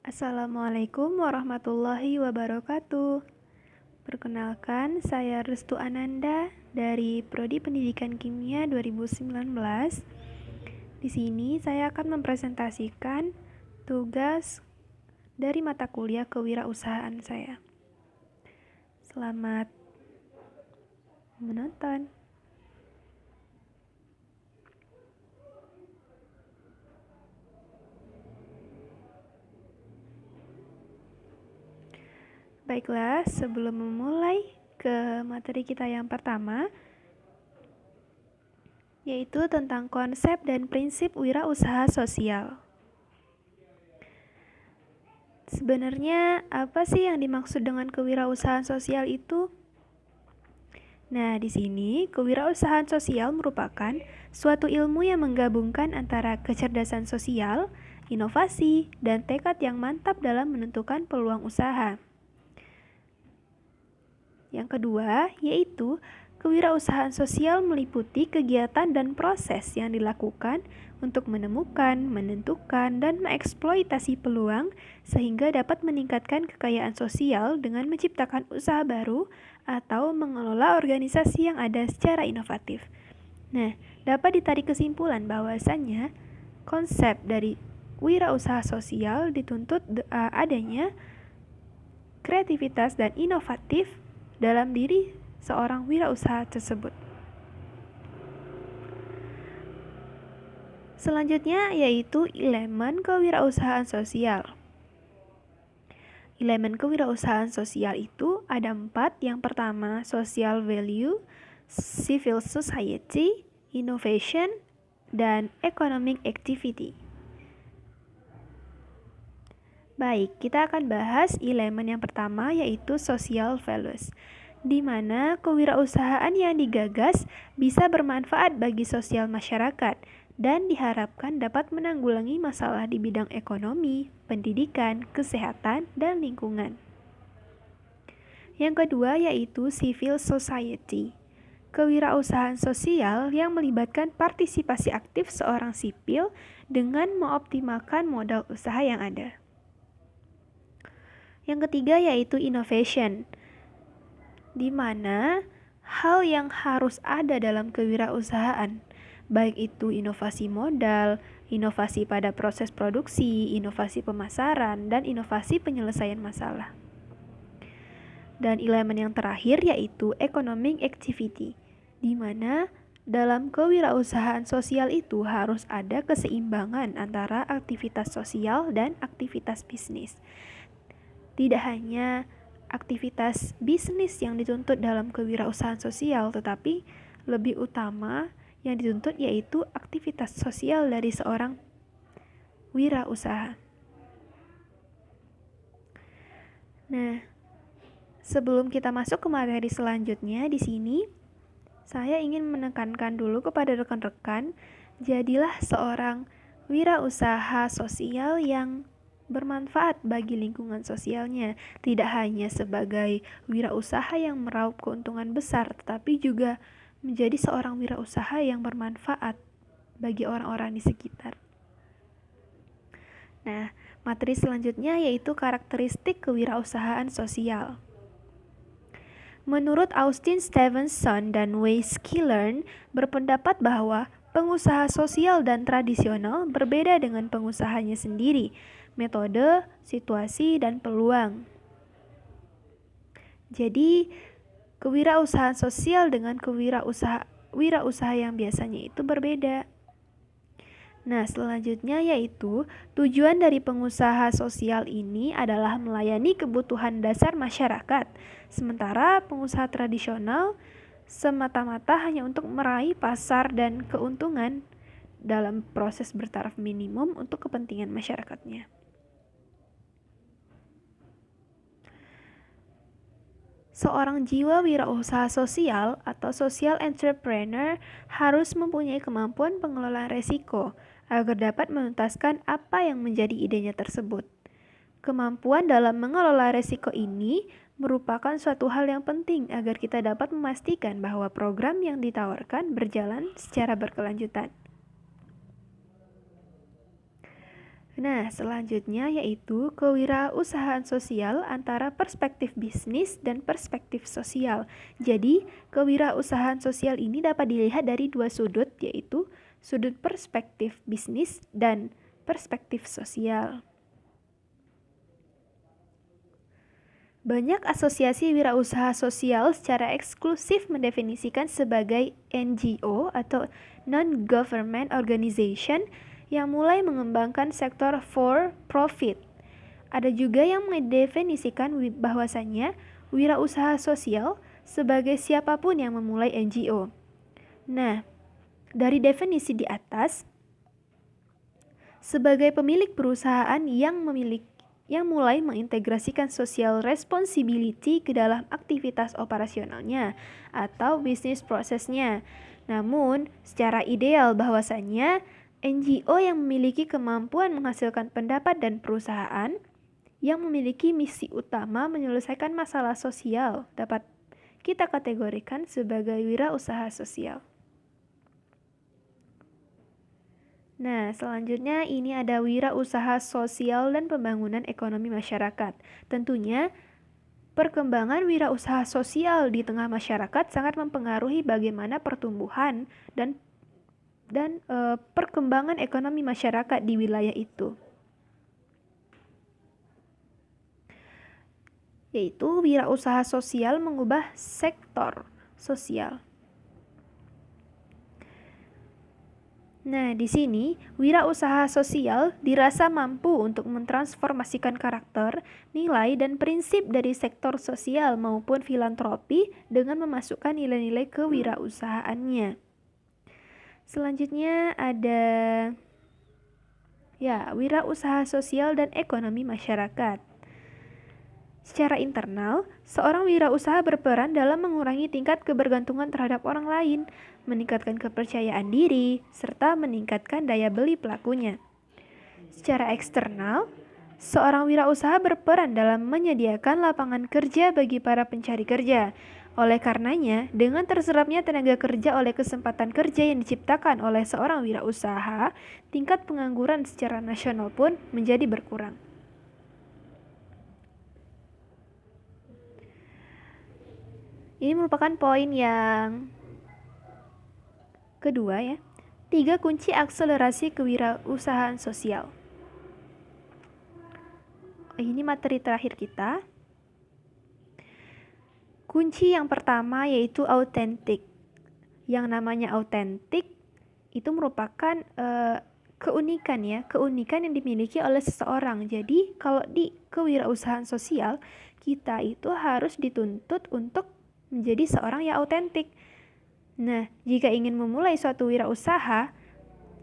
Assalamualaikum warahmatullahi wabarakatuh. Perkenalkan, saya Restu Ananda dari Prodi Pendidikan Kimia 2019. Di sini saya akan mempresentasikan tugas dari mata kuliah kewirausahaan saya. Selamat menonton. Baiklah, sebelum memulai ke materi kita yang pertama, yaitu tentang konsep dan prinsip wirausaha sosial. Sebenarnya apa sih yang dimaksud dengan kewirausahaan sosial itu? Nah, di sini kewirausahaan sosial merupakan suatu ilmu yang menggabungkan antara kecerdasan sosial, inovasi, dan tekad yang mantap dalam menentukan peluang usaha. Yang kedua, yaitu kewirausahaan sosial meliputi kegiatan dan proses yang dilakukan untuk menemukan, menentukan, dan mengeksploitasi peluang sehingga dapat meningkatkan kekayaan sosial dengan menciptakan usaha baru atau mengelola organisasi yang ada secara inovatif. Nah, dapat ditarik kesimpulan bahwasannya konsep dari wirausaha sosial dituntut adanya kreativitas dan inovatif dalam diri seorang wirausaha tersebut. Selanjutnya yaitu elemen kewirausahaan sosial. Elemen kewirausahaan sosial itu ada 4. Yang pertama, social value, civil society, innovation, dan economic activity. Baik, kita akan bahas elemen yang pertama yaitu social values, di mana kewirausahaan yang digagas bisa bermanfaat bagi sosial masyarakat dan diharapkan dapat menanggulangi masalah di bidang ekonomi, pendidikan, kesehatan, dan lingkungan. Yang kedua yaitu civil society, kewirausahaan sosial yang melibatkan partisipasi aktif seorang sipil dengan mengoptimalkan modal usaha yang ada. Yang ketiga yaitu innovation, di mana hal yang harus ada dalam kewirausahaan, baik itu inovasi modal, inovasi pada proses produksi, inovasi pemasaran, dan inovasi penyelesaian masalah. Dan elemen yang terakhir yaitu economic activity, di mana dalam kewirausahaan sosial itu harus ada keseimbangan antara aktivitas sosial dan aktivitas bisnis. Tidak hanya aktivitas bisnis yang dituntut dalam kewirausahaan sosial, tetapi lebih utama yang dituntut yaitu aktivitas sosial dari seorang wirausaha. Nah, sebelum kita masuk ke materi selanjutnya di sini, saya ingin menekankan dulu kepada rekan-rekan, jadilah seorang wirausaha sosial yang bermanfaat bagi lingkungan sosialnya, tidak hanya sebagai wirausaha yang meraup keuntungan besar, tetapi juga menjadi seorang wirausaha yang bermanfaat bagi orang-orang di sekitar. Nah, materi selanjutnya yaitu karakteristik kewirausahaan sosial. Menurut Austin Stevenson dan Wes Skillern berpendapat bahwa pengusaha sosial dan tradisional berbeda dengan pengusahanya sendiri, metode, situasi, dan peluang. Jadi, kewirausahaan sosial dengan wirausaha yang biasanya itu berbeda. Nah, selanjutnya yaitu tujuan dari pengusaha sosial ini adalah melayani kebutuhan dasar masyarakat, sementara pengusaha tradisional semata-mata hanya untuk meraih pasar dan keuntungan dalam proses bertaraf minimum untuk kepentingan masyarakatnya. Seorang jiwa wirausaha sosial atau social entrepreneur harus mempunyai kemampuan pengelolaan risiko agar dapat menuntaskan apa yang menjadi idenya tersebut. Kemampuan dalam mengelola risiko ini merupakan suatu hal yang penting agar kita dapat memastikan bahwa program yang ditawarkan berjalan secara berkelanjutan. Nah, selanjutnya yaitu kewirausahaan sosial antara perspektif bisnis dan perspektif sosial. Jadi, kewirausahaan sosial ini dapat dilihat dari dua sudut, yaitu sudut perspektif bisnis dan perspektif sosial. Banyak asosiasi wirausaha sosial secara eksklusif mendefinisikan sebagai NGO atau Non-Government Organization yang mulai mengembangkan sektor for profit. Ada juga yang mendefinisikan bahwasannya wirausaha sosial sebagai siapapun yang memulai NGO. Nah, dari definisi di atas, sebagai pemilik perusahaan yang mulai mengintegrasikan social responsibility ke dalam aktivitas operasionalnya atau bisnis prosesnya. Namun, secara ideal bahwasannya NGO yang memiliki kemampuan menghasilkan pendapat dan perusahaan yang memiliki misi utama menyelesaikan masalah sosial dapat kita kategorikan sebagai wirausaha sosial. Nah, selanjutnya ini ada wirausaha sosial dan pembangunan ekonomi masyarakat. Tentunya, perkembangan wirausaha sosial di tengah masyarakat sangat mempengaruhi bagaimana pertumbuhan dan perkembangan ekonomi masyarakat di wilayah itu. Yaitu wirausaha sosial mengubah sektor sosial. Nah, di sini wirausaha sosial dirasa mampu untuk mentransformasikan karakter, nilai, dan prinsip dari sektor sosial maupun filantropi dengan memasukkan nilai-nilai kewirausahaannya. Selanjutnya ada wirausaha sosial dan ekonomi masyarakat. Secara internal, seorang wirausaha berperan dalam mengurangi tingkat kebergantungan terhadap orang lain, meningkatkan kepercayaan diri, serta meningkatkan daya beli pelakunya. Secara eksternal, seorang wirausaha berperan dalam menyediakan lapangan kerja bagi para pencari kerja. Oleh karenanya, dengan terserapnya tenaga kerja oleh kesempatan kerja yang diciptakan oleh seorang wirausaha, tingkat pengangguran secara nasional pun menjadi berkurang. Ini merupakan poin yang kedua ya. 3 kunci akselerasi kewirausahaan sosial. Ini materi terakhir kita. Kunci yang pertama yaitu autentik. Yang namanya autentik itu merupakan keunikan yang dimiliki oleh seseorang. Jadi kalau di kewirausahaan sosial, kita itu harus dituntut untuk menjadi seorang yang autentik. Nah, jika ingin memulai suatu wirausaha,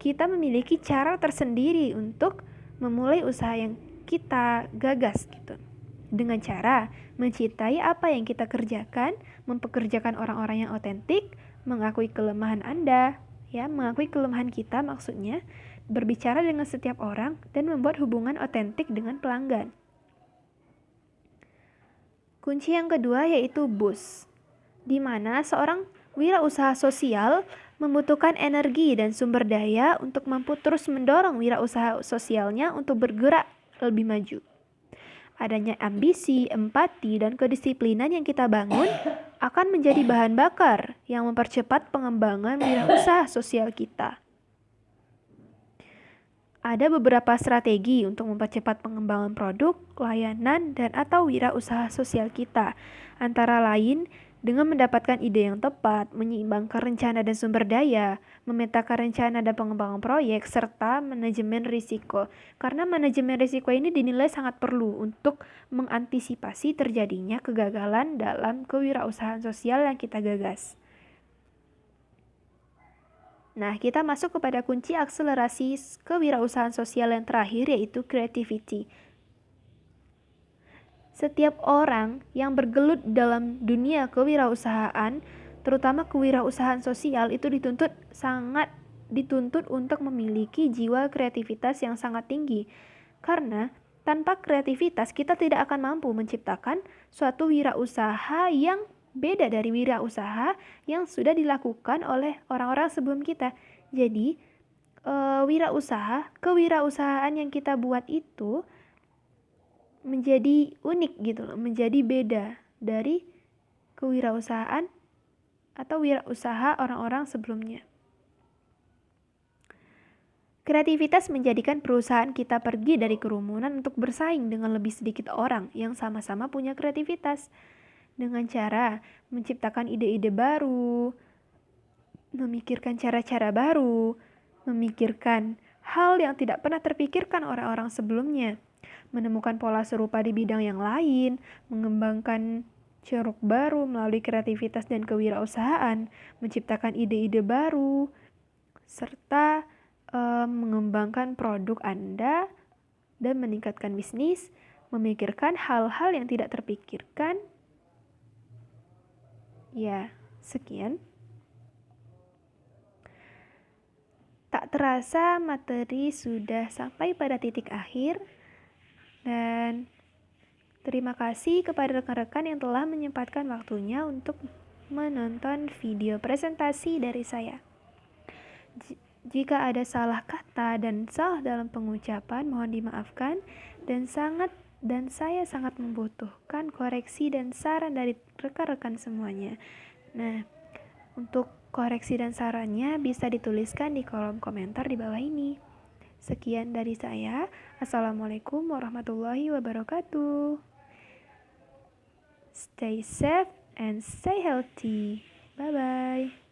kita memiliki cara tersendiri untuk memulai usaha yang kita gagas gitu. Dengan cara mencintai apa yang kita kerjakan, mempekerjakan orang-orang yang autentik, mengakui kelemahan Anda, mengakui kelemahan kita maksudnya, berbicara dengan setiap orang dan membuat hubungan otentik dengan pelanggan. Kunci yang kedua yaitu boost, di mana seorang wirausaha sosial membutuhkan energi dan sumber daya untuk mampu terus mendorong wirausaha sosialnya untuk bergerak lebih maju. Adanya ambisi, empati, dan kedisiplinan yang kita bangun akan menjadi bahan bakar yang mempercepat pengembangan wirausaha sosial kita. Ada beberapa strategi untuk mempercepat pengembangan produk, layanan, dan atau wirausaha sosial kita. Antara lain, dengan mendapatkan ide yang tepat, menyeimbangkan rencana dan sumber daya, memetakan rencana dan pengembangan proyek, serta manajemen risiko. Karena manajemen risiko ini dinilai sangat perlu untuk mengantisipasi terjadinya kegagalan dalam kewirausahaan sosial yang kita gagas. Nah, kita masuk kepada kunci akselerasi kewirausahaan sosial yang terakhir yaitu creativity. Setiap orang yang bergelut dalam dunia kewirausahaan, terutama kewirausahaan sosial, itu sangat dituntut untuk memiliki jiwa kreativitas yang sangat tinggi. Karena tanpa kreativitas kita tidak akan mampu menciptakan suatu wirausaha yang beda dari wirausaha yang sudah dilakukan oleh orang-orang sebelum kita. Jadi, kewirausahaan yang kita buat itu menjadi unik gitu loh, menjadi beda dari kewirausahaan atau wirausaha orang-orang sebelumnya. Kreativitas menjadikan perusahaan kita pergi dari kerumunan untuk bersaing dengan lebih sedikit orang yang sama-sama punya kreativitas. Dengan cara menciptakan ide-ide baru, memikirkan cara-cara baru, memikirkan hal yang tidak pernah terpikirkan orang-orang sebelumnya, menemukan pola serupa di bidang yang lain, mengembangkan ceruk baru melalui kreativitas dan kewirausahaan, menciptakan ide-ide baru, serta mengembangkan produk Anda dan meningkatkan bisnis, memikirkan hal-hal yang tidak terpikirkan. Ya, sekian. Tak terasa materi sudah sampai pada titik akhir, dan terima kasih kepada rekan-rekan yang telah menyempatkan waktunya untuk menonton video presentasi dari saya. Jika ada salah kata dan salah dalam pengucapan, mohon dimaafkan, dan saya sangat membutuhkan koreksi dan saran dari rekan-rekan semuanya. Nah, untuk koreksi dan sarannya bisa dituliskan di kolom komentar di bawah ini. Sekian dari saya. Assalamualaikum warahmatullahi wabarakatuh. Stay safe and stay healthy. Bye-bye.